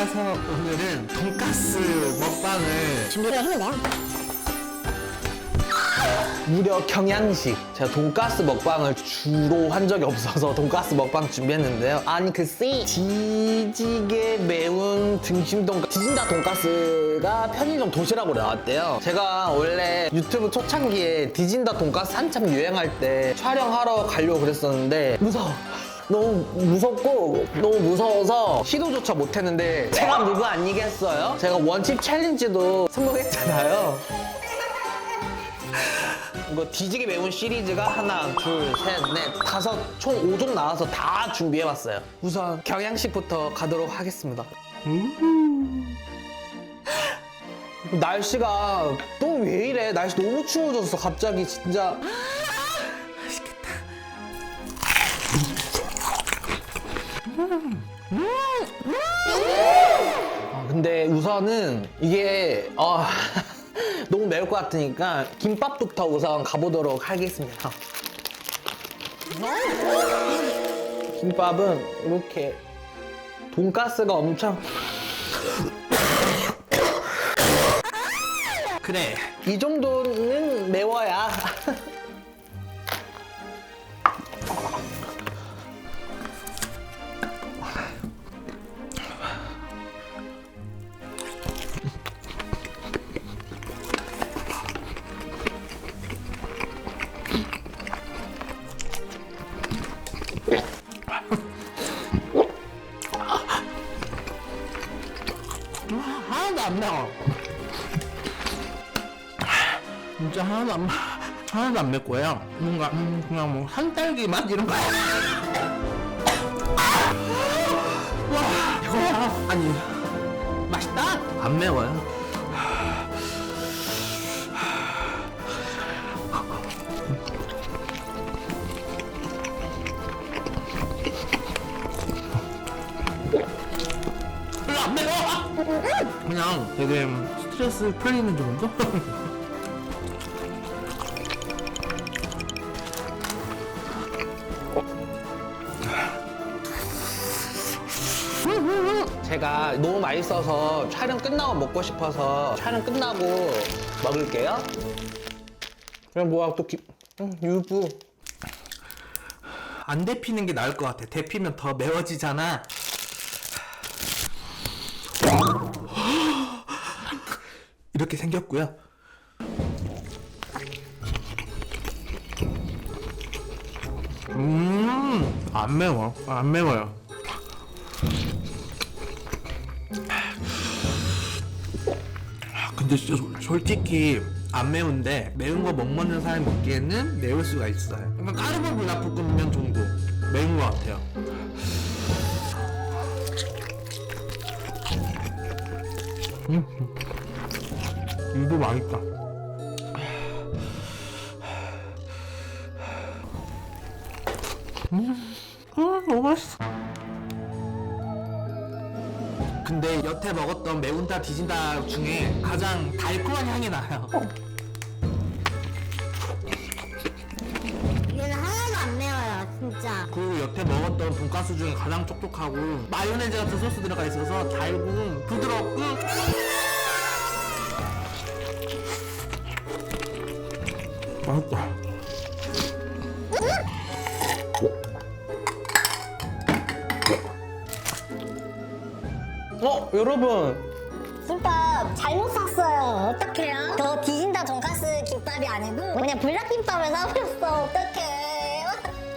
그래서 오늘은 돈가스 먹방을 준비를 했는데요. 무려 경양식. 제가 돈가스 먹방을 주로 한 적이 없어서 돈가스 먹방 준비했는데요. 아니 글쎄 지지게 매운 등심 돈가스, 디진다 돈가스가 편의점 도시락으로 나왔대요. 제가 원래 유튜브 초창기에 디진다 돈가스 한참 유행할 때 촬영하러 가려고 그랬었는데 무서워. 너무 무섭고 너무 무서워서 시도조차 못했는데 제가 누구 아니겠어요? 제가 원칩 챌린지도 성공했잖아요. 이거 뒤지게 매운 시리즈가 하나, 둘, 셋, 넷, 다섯, 총 5종 나와서 다 준비해봤어요. 우선 경양식부터 가도록 하겠습니다. 날씨가 또 왜 이래? 날씨 너무 추워졌어 갑자기 진짜. 맛있겠다. 근데 우선은 이게 너무 매울 것 같으니까 김밥부터 우선 가보도록 하겠습니다. 김밥은 이렇게 돈가스가 엄청 그래. 이 정도는 매워야. 하나도 안 매워. 진짜 하나도 안 맵고요. 뭔가 그냥 뭐 산딸기 맛 이런 거. 와 이거 아니 맛있다. 안 매워요. 별로 안 매워. 그냥 되게 스트레스 풀리는 정도? 제가 너무 맛있어서 촬영 끝나고 먹고 싶어서 촬영 끝나고 먹을게요. 그럼 뭐야 또 유부. 안 데피는 게 나을 것 같아. 데피면 더 매워지잖아. 이렇게 생겼고요. 안 매워. 안 매워요. 근데 진짜 솔직히 안 매운데 매운 거 못 먹는 사람이 먹기에는 매울 수가 있어요. 약간 까르보 불닭볶음면 정도 매운 것 같아요. 이거 맛있다. 너무 맛있어. 근데 여태 먹었던 매운닭 디진닭 중에 가장 달콤한 향이 나요. 얘는 하나도 안 매워요, 진짜. 그리고 여태 먹었던 돈가스 중에 가장 촉촉하고 마요네즈 같은 소스 들어가 있어서 달고 부드럽고 맛있다. 여러분 김밥 잘못 샀어요. 어떡해요? 저 디진다 돈가스 김밥이 아니고 그냥 불닭김밥을 사버렸어. 어떡해.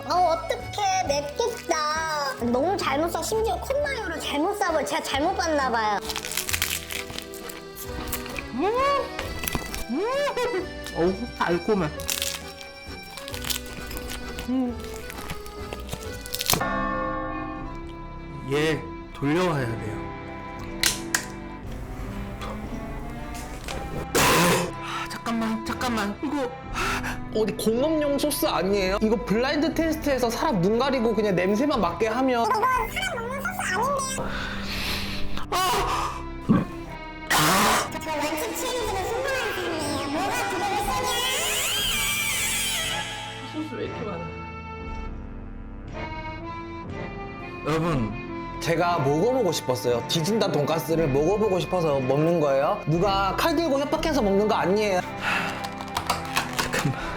어떡해. 맵겠다. 너무 잘못 사. 심지어 콘마요를 잘못 사버려. 제가 잘못 봤나봐요. 어우 달콤해. 얘 돌려와야 돼요. 잠깐만 이거 어디 공업용 소스 아니에요? 이거 블라인드 테스트에서 사람 눈 가리고 그냥 냄새만 맡게 하면 이건 사람 먹는 소스 아닌데요? 저 원칙 챌린지는 성공한 사람이에요. 뭐가 들어있으냐? 소스 왜 이렇게 많아? 여러분 제가 먹어보고 싶었어요. 디진다 돈가스를 먹어보고 싶어서 먹는 거예요. 누가 칼 들고 협박해서 먹는 거 아니에요. 잠깐만.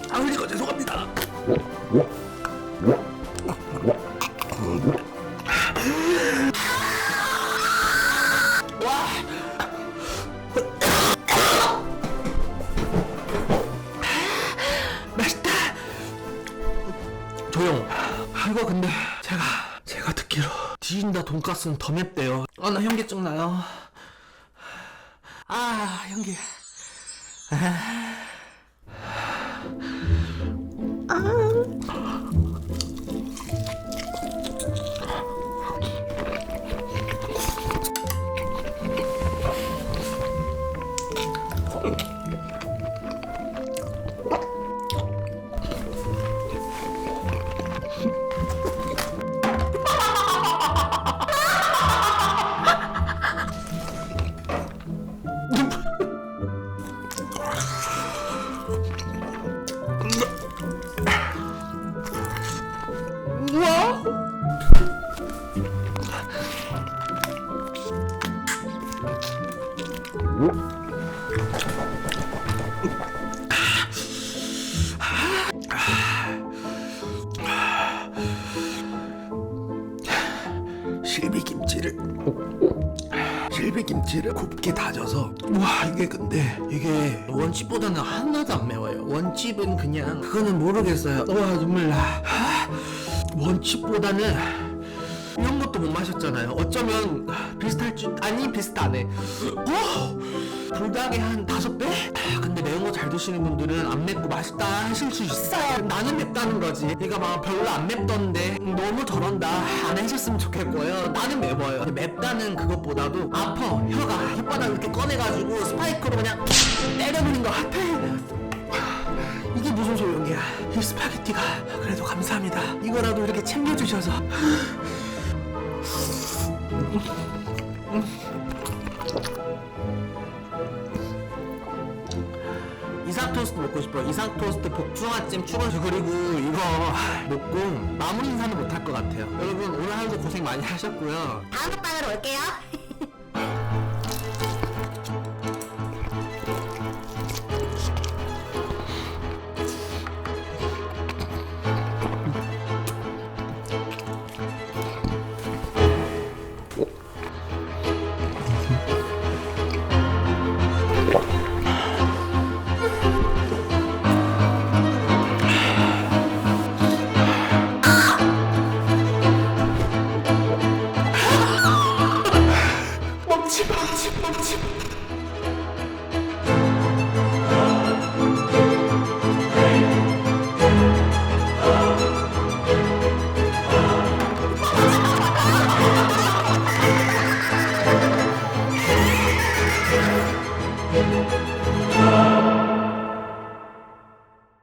아, 흘리고 죄송합니다. 맛있다. 조용. 아, 이거 근데 제가 듣기로 디진다 돈가스는 더 맵대요. 나 현기증 나요. 현기. 실비김치를 곱게 다져서 이게 근데 이게 원집보다는 하나도 안 매워요. 원집은 그냥 그거는 모르겠어요. 눈물 나. 원집보다는 이런 것도 못 마셨잖아요. 어쩌면 비슷할 줄 아니 비슷 안 해. 불닭의 한 5배? 근데 매운 거 잘 드시는 분들은 안 맵고 맛있다 하실 수 있어요. 나는 맵다는 거지. 얘가 막 별로 안 맵던데 너무 저런다 안 하셨으면 좋겠고요. 나는 매워요. 근데 맵다는 그것보다도 아파. 혀가 혓바닥 이렇게 꺼내가지고 스파이크로 그냥 때려버린 것 같아. 이게 무슨 소용이야. 이 스파게티가 그래도 감사합니다. 이거라도 이렇게 챙겨주셔서. 이삭 토스트 먹고 싶어요. 이삭 토스트 복숭아찜 추가해서. 그리고 이거 먹고 마무리 인사는 못할 것 같아요. 여러분 오늘 하루도 고생 많이 하셨고요. 다음 먹방으로 올게요. 먹지. 아